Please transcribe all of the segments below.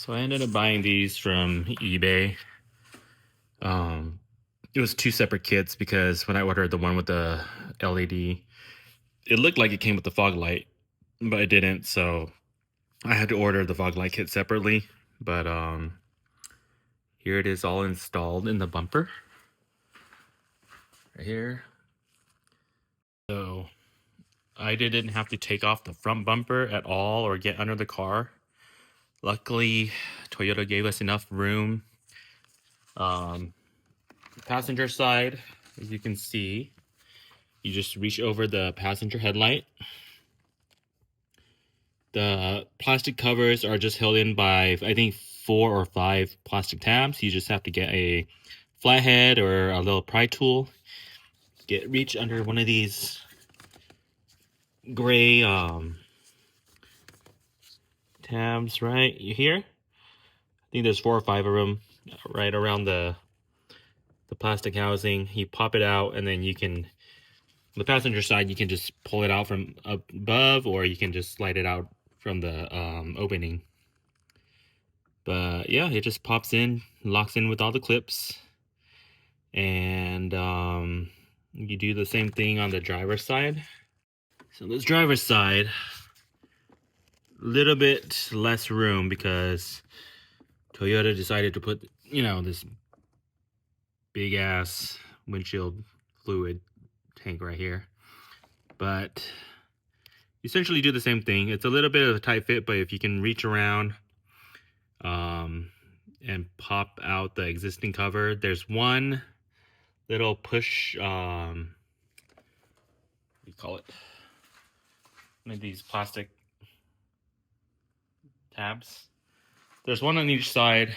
So I ended up buying these from eBay. It was two separate kits because when I ordered the one with the LED, it looked like it came with the fog light, but it didn't. So I had to order the fog light kit separately. But here it is, all installed in the bumper right here. So I didn't have to take off the front bumper at all or get under the car. Luckily, Toyota gave us enough room. Passenger side, as you can see, you just reach over the passenger headlight. The plastic covers are just held in by, I think, 4 or 5 plastic tabs. You just have to get a flathead or a little pry tool. Reach under one of these gray tabs right here. I think there's 4 or 5 of them right around the plastic housing. You pop it out, and then you can, the passenger side, you can just pull it out from above, or you can just slide it out from the opening. But yeah, it just pops in, locks in with all the clips, and you do the same thing on the driver's side. So this driver's side, a little bit less room because Toyota decided to put, this big ass windshield fluid tank right here. But essentially do the same thing. It's a little bit of a tight fit, but if you can reach around and pop out the existing cover, there's one little push, what do you call it? One of these plastic tabs. There's one on each side.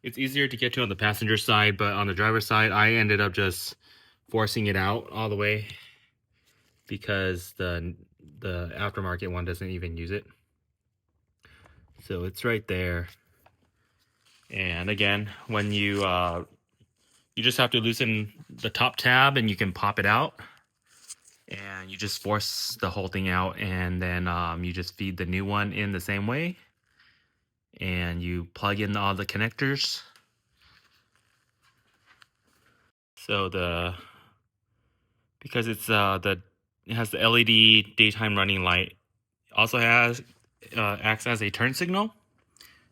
It's easier to get to on the passenger side, but on the driver's side, I ended up just forcing it out all the way because the aftermarket one doesn't even use it. So it's right there. And again, when you just have to loosen the top tab and you can pop it out, and you just force the whole thing out, and then you just feed the new one in the same way, and you plug in all the connectors. So because it's it has the LED daytime running light, also has acts as a turn signal.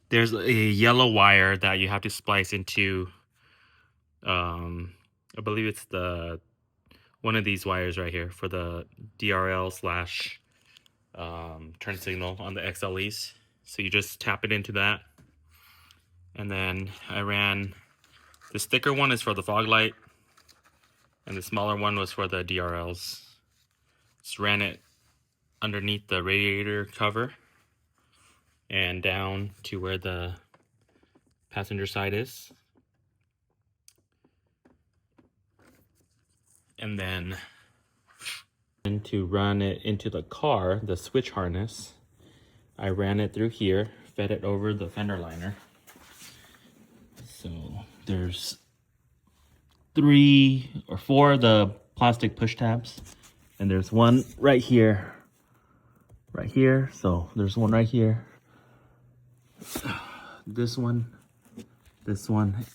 There's a yellow wire that you have to splice into. I believe it's one of these wires right here for the DRL slash turn signal on the XLEs. So you just tap it into that. And then I ran, this thicker one is for the fog light, and the smaller one was for the DRLs. Just ran it underneath the radiator cover and down to where the passenger side is. And then to run it into the car, the switch harness, I ran it through here, fed it over the fender liner. So there's 3 or 4 of the plastic push tabs, and there's one right here. So there's one right here, this one,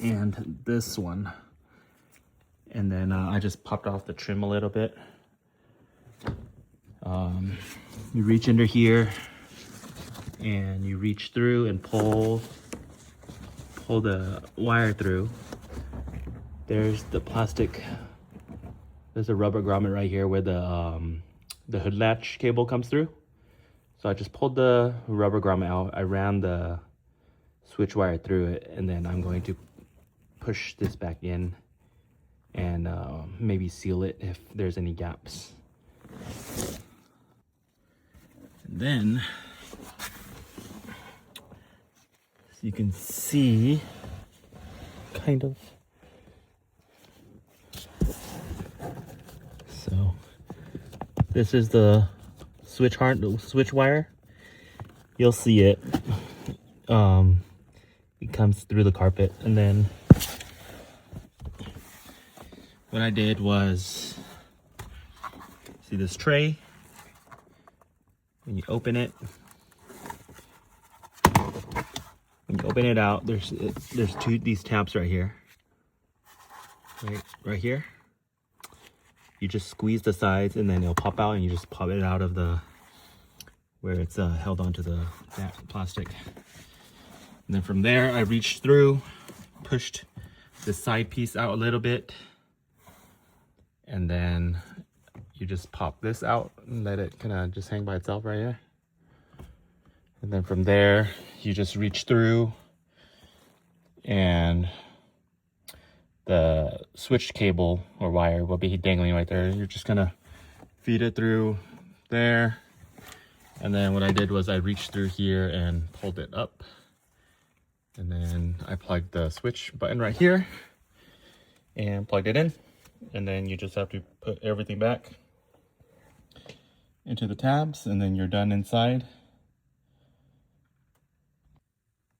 and this one. And then I just popped off the trim a little bit. You reach under here and you reach through and pull the wire through. There's the plastic, there's a rubber grommet right here where the hood latch cable comes through. So I just pulled the rubber grommet out, I ran the switch wire through it, and then I'm going to push this back in and maybe seal it if there's any gaps. And then, as you can see, kind of. So this is the switch wire. You'll see it. It comes through the carpet, and then what I did was, see this tray? When you open it, When you open it out, there's these tabs right here. Right here. You just squeeze the sides and then it'll pop out, and you just pop it out of the where it's held onto the plastic. And then from there, I reached through, pushed the side piece out a little bit, and then you just pop this out and let it kind of just hang by itself right here. And then from there, you just reach through, and the switch cable or wire will be dangling right there. You're just gonna feed it through there. And then what I did was I reached through here and pulled it up. And then I plugged the switch button right here and plugged it in. And then you just have to put everything back into the tabs, and then you're done inside.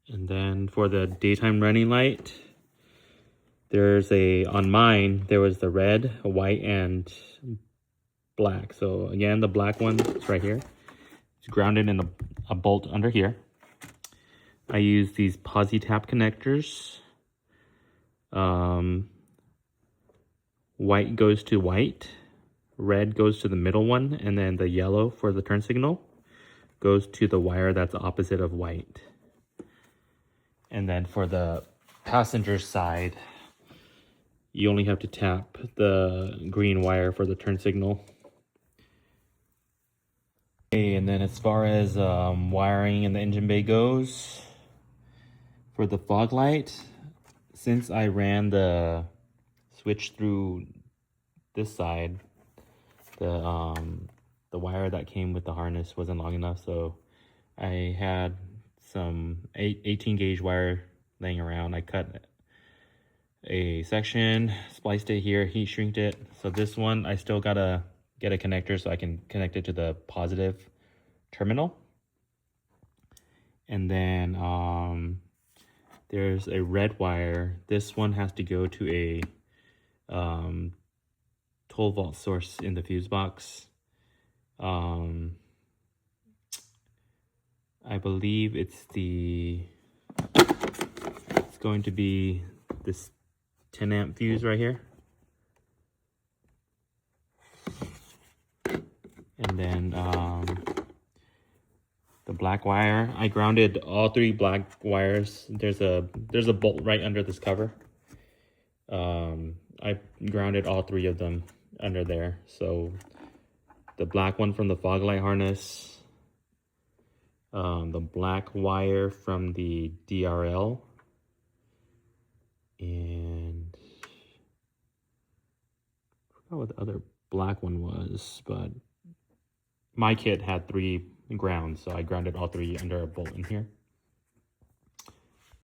And then for the daytime running light, on mine, there was the red, white, and black. So again, the black one is right here. It's grounded in a bolt under here. I use these Posi-tap connectors. White goes to white, red goes to the middle one, and then the yellow for the turn signal goes to the wire that's opposite of white. And then for the passenger side, you only have to tap the green wire for the turn signal. Okay, and then as far as wiring in the engine bay goes, for the fog light, since I ran the switch through this side, the wire that came with the harness wasn't long enough, so I had some 18 gauge wire laying around. I cut a section, spliced it here, heat shrinked it. So this one, I still gotta get a connector so I can connect it to the positive terminal. And then there's a red wire. This one has to go to a 12 volt source in the fuse box. I believe it's going to be this 10 amp fuse right here. And then the black wire, I grounded all 3 black wires. There's a bolt right under this cover. I grounded all 3 of them under there. So the black one from the Foglight harness, the black wire from the DRL, and I forgot what the other black one was, but my kit had 3 grounds, so I grounded all 3 under a bolt in here.